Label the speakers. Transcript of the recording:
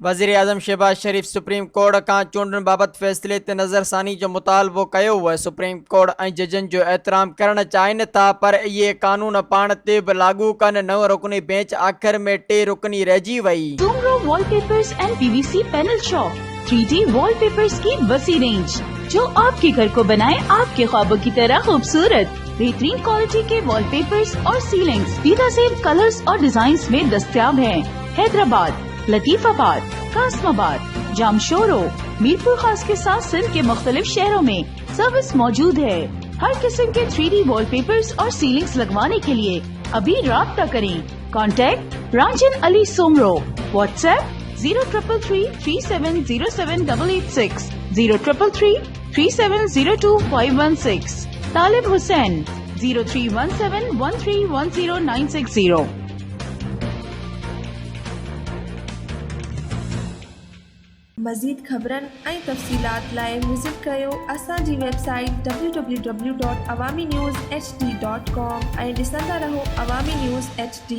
Speaker 1: वज़ीर आज़म शहबाज शरीफ़ supreme court खां चूंडनि बाबति फ़ैसिले ते नज़रसानी जो मुतालबो कयो हुओ। सुप्रीम कोर्ट ऐं जजनि जो एहतराम करणु चाहिनि था, पर इहे कानून पाण ते बि लागू कनि। 9 रुकनी बेंच आख़िर में 3 रुकनी रहिजी वई।
Speaker 2: Soomro wallpapers and PVC panel shop 3D wallpapers की वसी रेंज जो आपके घर को बनाए आपके ख्वाबों की तरह खूबसूरत। बेहतरीन क्वालिटी के वॉलपेपर्स और सीलिंग्स बेहतरीन कलर्स और डिजाइन्स में दस्तयाब हैं। हैदराबाद, लतीफाबाद, कासमाबाद, जामशोरो, मीरपुर खास के साथ सिंध के मुख्तलिफ शहरों में सर्विस मौजूद है। हर किस्म के 3D वॉलपेपर्स और सीलिंग्स लगवाने के लिए अभी राब्ता करें। कॉन्टैक्ट रांझन अली सोमरो। व्हाट्सएप 0333370786, 03333702 तालिब हुसैन 031713109060।
Speaker 3: मज़ीद ख़बरनि ऐं तफ़सीलात लाइ विज़िट कयो असांजी वेबसाइट www.awamiNewsHD.com ऐं ॾिसंदा रहो अवामी न्यूज़ HD।